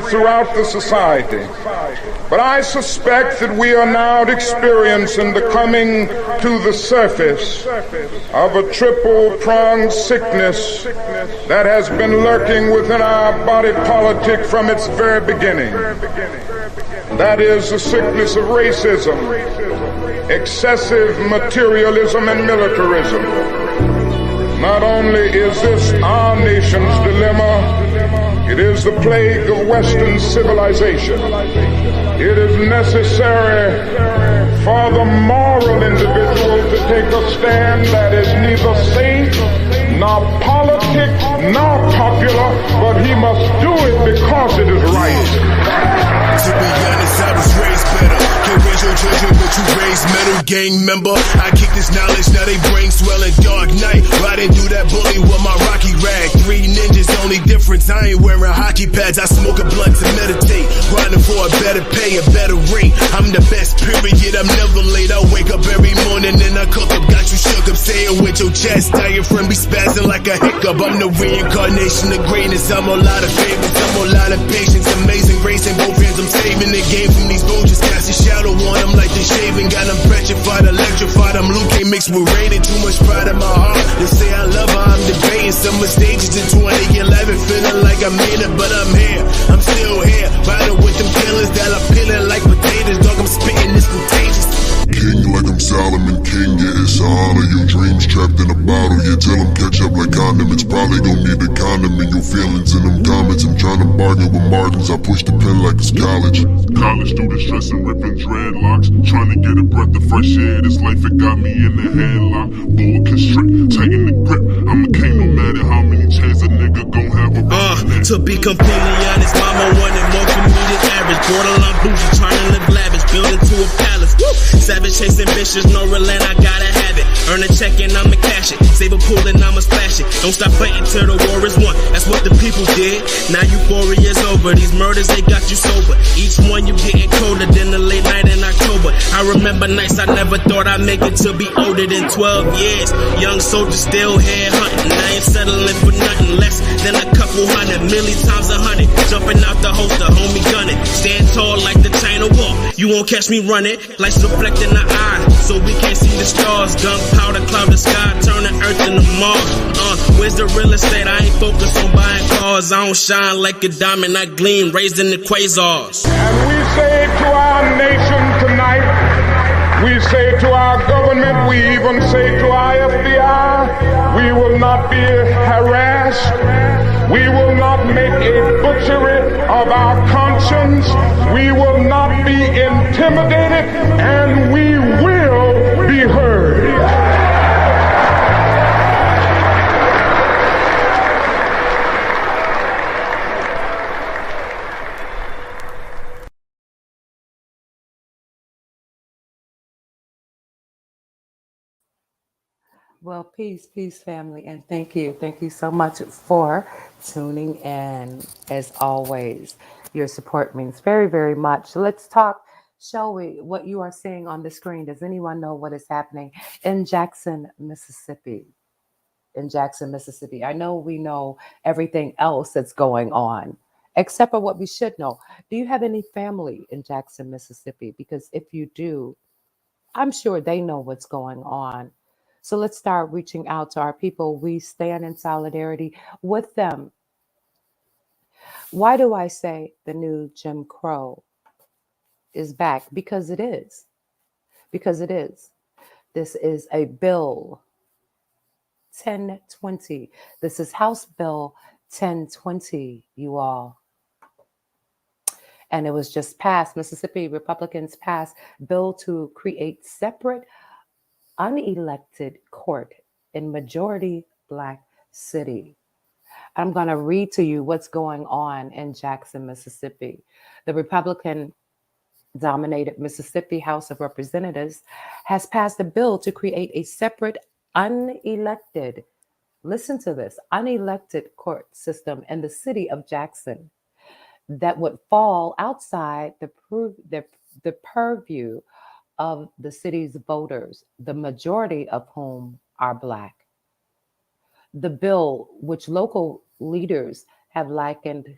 throughout the society. But I suspect that we are now experiencing the coming to the surface of a triple-pronged sickness that has been lurking within our body politic from its very beginning. That is the sickness of racism, excessive materialism, and militarism. Not only is this our nation's dilemma, it is the plague of Western civilization. It is necessary for the moral individual to take a stand that is neither safe, nor politic, nor popular, but he must do it because it is right. To be honest, I was raised better. Can't raise your children, but you raised metal. Gang member, I kick this knowledge, now they brain swelling. Dark night, riding through that bully with my Rocky rag. 3 ninjas, only difference, I ain't wearing hockey pads. I smoke a blunt to meditate, grinding for a better pay, a better rate. I'm the best, period, I'm never late. I wake up every morning and I cook up. Got you shook up, say it with your chest. Diaphragm be spazzing like a hiccup. I'm the reincarnation of greatness. I'm a lot of favorites, I'm a lot of patience. Amazing grace in both hands, I'm saving the game from these vultures. Cast a shadow on them like they shaving. Got them petrified, electrified. I'm Luke, mixed with Raiden. Too much pride in my heart. They say I love her, I'm debating. Summer stages in 2011. Feeling like I made it, but I'm here. I'm still here. Riding with them killers that are peeling like potatoes. Dog, I'm spitting this contagious. King like I'm Solomon King, yeah, it's an honor. Your dreams trapped in a bottle, yeah, tell them catch up like condiments. Probably gon' need a condom in your feelings in them comments. I'm trying to bargain with Martins, I push the pen like it's college. College students stressing, ripping dreadlocks, trying to get a breath of fresh air. This life, it got me in the headlock. Bull constrict, tighten the grip. I'm a king no matter how many chains a nigga gon' have a To be completely honest, mama wanted more from me than average. Borderline bougie, trying to live lavish, build into a palace. Woo! Savage chasing bitches, no relent, I gotta have it. Earn a check and I'ma cash it. Save a pool and I'ma splash it. Don't stop fighting till the war is won. That's what the people did. Now euphoria's over. These murders, they got you sober. Each one you getting colder than the late night in October. I remember nights I never thought I'd make it to be older than 12 years. Young soldier still head hunting. I ain't settling for nothing less than a couple hundred. Million times 100. Jumping out the holster, homie gunning. Stand tall like the China wall. You won't catch me running. Lights reflect in the eye, so we can't see the stars. Gunpowder cloud the sky, turning earth into Mars. Where's the real estate? I ain't focused on buying cars. I don't shine like a diamond, I gleam, raised in the quasars. And we say to our nation tonight, we say to our government, we even say to our FBI, we will not be harassed. We will not make a butchery of our conscience. We will not be intimidated, and we will be heard. Well, peace, family, and thank you. Thank you so much for tuning in. As always, your support means very, very much. Let's talk, shall we, what you are seeing on the screen. Does anyone know what is happening in Jackson, Mississippi? In Jackson, Mississippi. I know we know everything else that's going on, except for what we should know. Do you have any family in Jackson, Mississippi? Because if you do, I'm sure they know what's going on. So let's start reaching out to our people. We stand in solidarity with them. Why do I say the new Jim Crow is back? Because it is. Because it is. This is a bill 1020. This is House Bill 1020, you all. And it was just passed. Mississippi Republicans passed bill to create separate unelected court in majority Black city. I'm going to read to you what's going on in Jackson, Mississippi. The Republican dominated Mississippi House of Representatives has passed a bill to create a separate unelected, listen to this, unelected court system in the city of Jackson that would fall outside the purview of the city's voters, the majority of whom are Black. The bill, which local leaders have likened,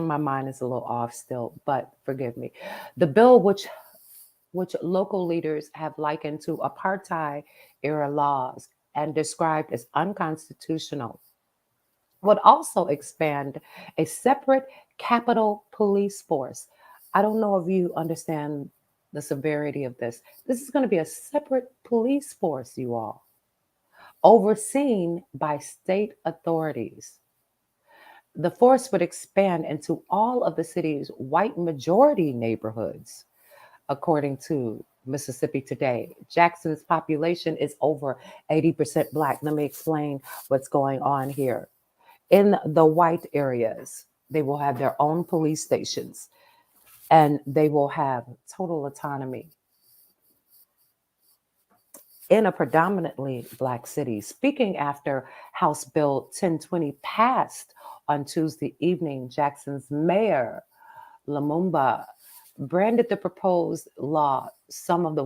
My mind is a little off still, but forgive me. The bill, which local leaders have likened to apartheid era laws and described as unconstitutional, would also expand a separate Capitol Police Force. I don't know if you understand the severity of this. This is going to be a separate police force, you all, overseen by state authorities. The force would expand into all of the city's white majority neighborhoods, according to Mississippi Today. Jackson's population is over 80% Black. Let me explain what's going on here. In the white areas, they will have their own police stations and they will have total autonomy. In a predominantly Black city, speaking after House Bill 1020 passed on Tuesday evening, Jackson's mayor, Lumumba, branded the proposed law some of the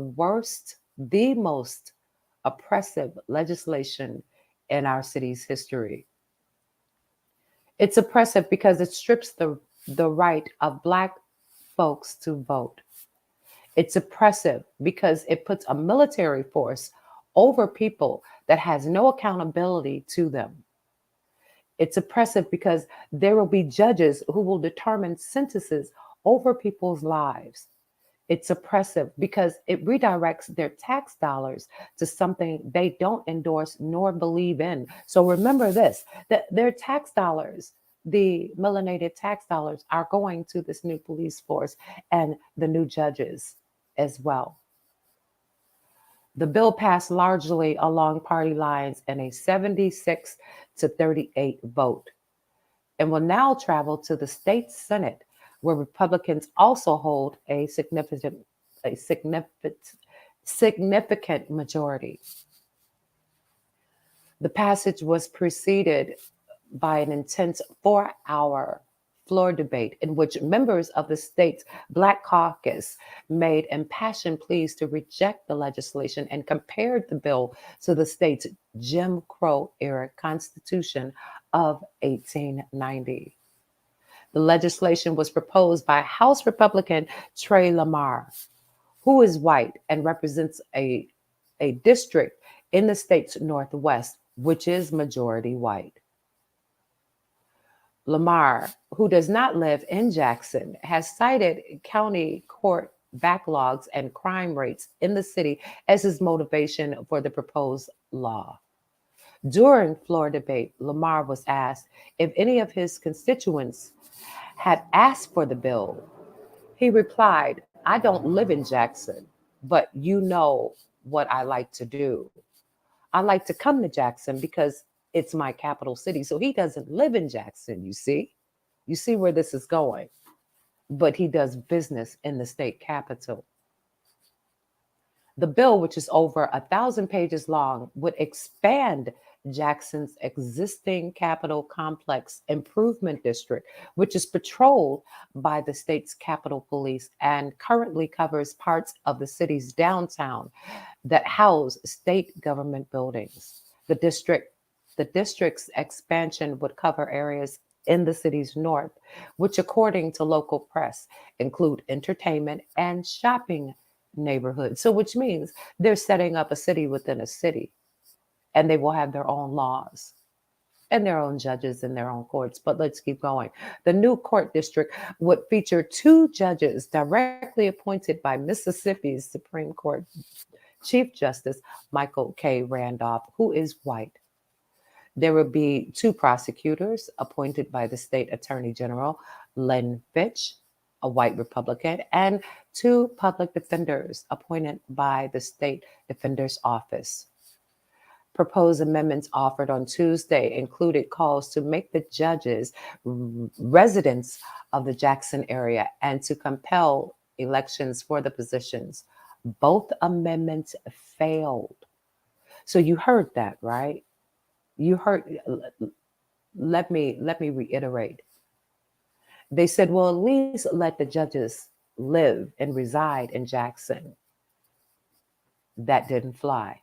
most oppressive legislation in our city's history. It's oppressive because it strips the right of Black folks to vote. It's oppressive because it puts a military force over people that has no accountability to them. It's oppressive because there will be judges who will determine sentences over people's lives. It's oppressive because it redirects their tax dollars to something they don't endorse nor believe in. So remember this, that their tax dollars, the melanated tax dollars, are going to this new police force and the new judges as well. The bill passed largely along party lines in a 76 to 38 vote and will now travel to the state Senate, where Republicans also hold a significant majority. The passage was preceded by an intense 4-hour floor debate in which members of the state's Black Caucus made impassioned pleas to reject the legislation and compared the bill to the state's Jim Crow era Constitution of 1890. The legislation was proposed by House Republican Trey Lamar, who is white and represents a district in the state's Northwest, which is majority white. Lamar, who does not live in Jackson, has cited county court backlogs and crime rates in the city as his motivation for the proposed law. During floor debate, Lamar was asked if any of his constituents had asked for the bill. He replied, "I don't live in Jackson, but you know what I like to do. I like to come to Jackson because it's my capital city." So he doesn't live in Jackson, you see? You see where this is going. But he does business in the state capital. The bill, which is over 1,000 pages long, would expand Jackson's existing Capitol Complex Improvement District, which is patrolled by the state's Capitol Police and currently covers parts of the city's downtown that house state government buildings. The district's expansion would cover areas in the city's north, which, according to local press, include entertainment and shopping neighborhoods. So which means they're setting up a city within a city, and they will have their own laws and their own judges and their own courts. But let's keep going. The new court district would feature 2 judges directly appointed by Mississippi's Supreme Court Chief Justice Michael K. Randolph, who is white. There would be 2 prosecutors appointed by the state attorney general, Len Fitch, a white Republican, and 2 public defenders appointed by the state defender's office. Proposed amendments offered on Tuesday included calls to make the judges residents of the Jackson area and to compel elections for the positions. Both amendments failed. So you heard that, right? You heard, let me reiterate. They said, well, at least let the judges live and reside in Jackson. That didn't fly.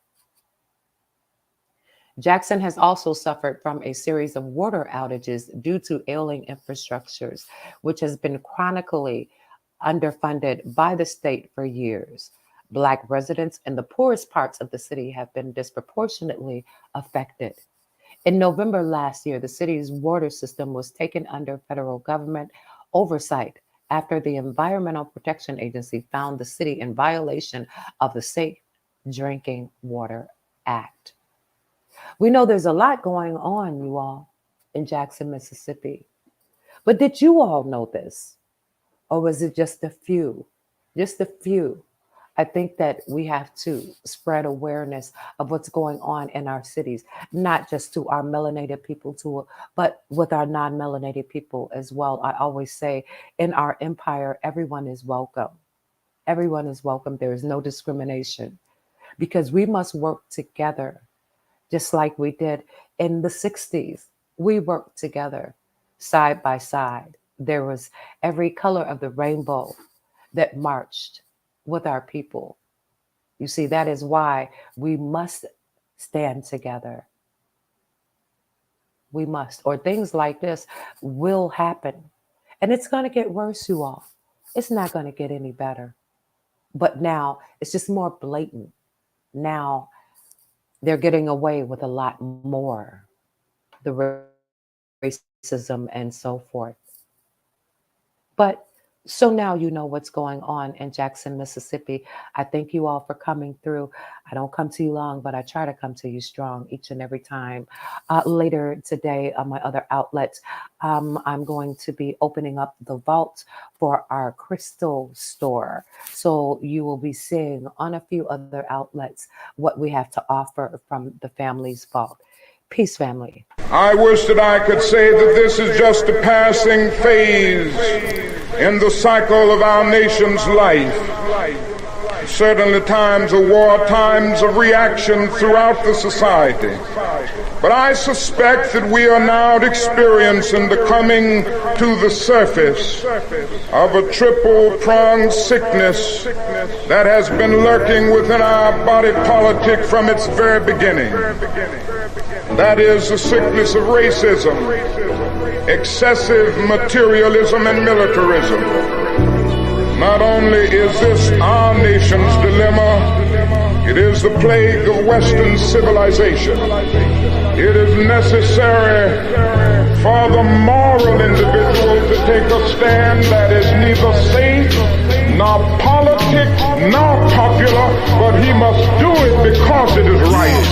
Jackson has also suffered from a series of water outages due to ailing infrastructures, which has been chronically underfunded by the state for years. Black residents in the poorest parts of the city have been disproportionately affected. In November last year, the city's water system was taken under federal government oversight after the Environmental Protection Agency found the city in violation of the Safe Drinking Water Act. We know there's a lot going on, you all, in Jackson, Mississippi. But did you all know this? Or was it just a few? Just a few. I think that we have to spread awareness of what's going on in our cities, not just to our melanated people, but with our non-melanated people as well. I always say in our empire, everyone is welcome. Everyone is welcome. There is no discrimination because we must work together, just like we did in the 60s. We worked together side by side. There was every color of the rainbow that marched with our people. You see, that is why we must stand together. We must, or things like this will happen. And it's going to get worse, you all. It's not going to get any better. But now it's just more blatant. Now they're getting away with a lot more. The racism and so forth. But so now you know what's going on in Jackson, Mississippi. I thank you all for coming through. I don't come to you long, but I try to come to you strong each and every time. Later today on my other outlets, I'm going to be opening up the vault for our crystal store. So you will be seeing on a few other outlets what we have to offer from the family's vault. Peace, family. I wish that I could say that this is just a passing phase in the cycle of our nation's life. Certainly times of war, times of reaction throughout the society. But I suspect that we are now experiencing the coming to the surface of a triple-pronged sickness that has been lurking within our body politic from its very beginning. That is the sickness of racism, excessive materialism, and militarism. Not only is this our nation's dilemma, it is the plague of Western civilization. It is necessary for the moral individual to take a stand that is neither safe, nor politic, nor popular, but he must do it because it is right.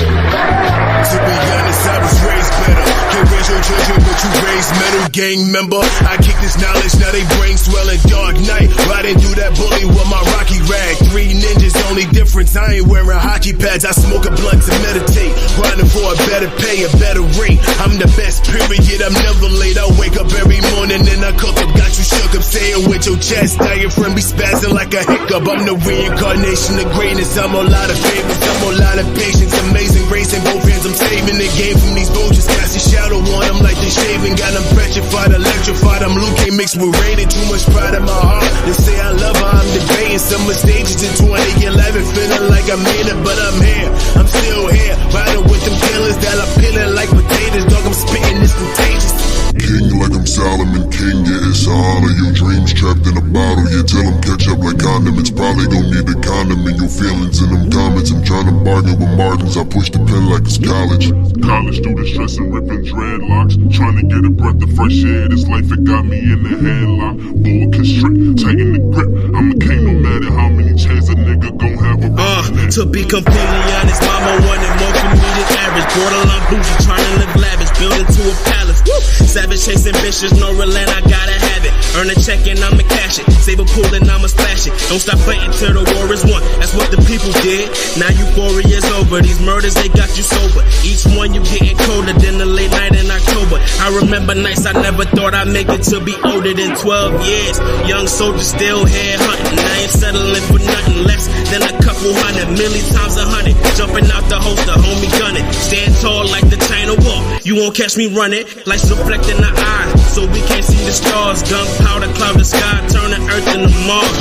To be honest, I was raised better. Can't raise your children, but you raised metal gang member. I kick this knowledge, now they brain swelling. Dark night, riding through that bully with my Rocky rag. 3 ninjas, only difference, I ain't wearing hockey pads. I smoke a blunt to meditate, grinding for a better pay, a better rate. I'm the best, period, I'm never late. I wake up every morning and I cook up. Got you shook up, say it with your chest. Diaphragm be spazzing like a hiccup. I'm the reincarnation of greatness. I'm a lot of favors, I'm a lot of patience. Amazing grace in both hands. I'm saving the game from these vultures. Cast a shadow on them like they shaving. Got them petrified, electrified. I'm Luke, can't mix with rated. Too much pride in my heart. They say I love her, I'm debating. Summer stages in 2011. Feeling like I made it, but I'm here. I'm still here. Riding with them killers that are peeling like potatoes. Dog, I'm spitting, it's contagious. King like I'm Solomon King, yeah, it's an honor. Your dreams trapped in a bottle, yeah, tell them catch up like condiments. Probably gon' need a condom in your feelings in them comments. I'm trying to bargain with margins, I push the pen like it's college. College student stressing, ripping dreadlocks, trying to get a breath of fresh air. This life, it got me in the headlock. Bull constrict, tighten the grip. I'm a king no matter how many chances a nigga gon' have a to be completely honest, mama wanted more for me than average. Borderline bougie, trying to live lavish, build into a palace. Woo! Savage chasing bitches, no relent, I gotta have it. Earn a check and I'ma cash it. Save a pool and I'ma splash it. Don't stop fighting till the war is won. That's what the people did. Now euphoria's over. These murders, they got you sober. Each one you getting colder than the late night in October. I remember nights I never thought I'd make it to be older than 12 years. Young soldier still head hunting. I ain't settling for nothing less than a couple hundred. Million times 100. Jumping out the holster, homie gunning. Stand tall like the China Wall. You won't catch me running. Lights reflect in the eyes, so we can't see the stars. Gunpowder cloud the sky, turn the earth into Mars.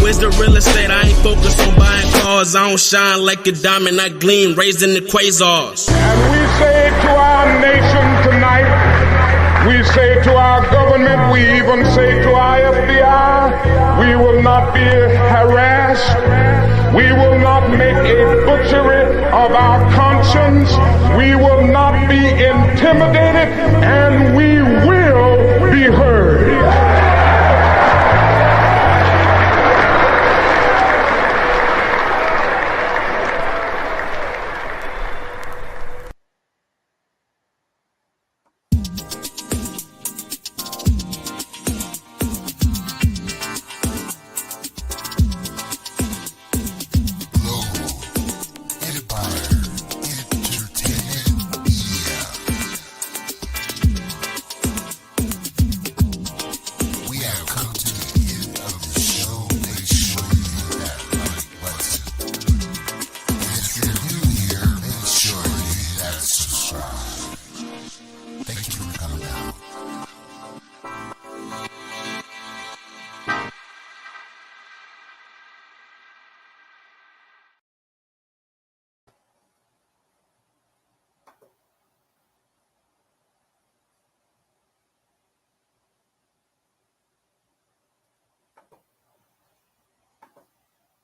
Where's the real estate? I ain't focused on buying cars. I don't shine like a diamond, I gleam, raised in the quasars. And we say to our nation tonight, we say to our government, we even say to our FBI, we will not be harassed. We will not make a butchery of our conscience. We will not be intimidated, and we will be heard.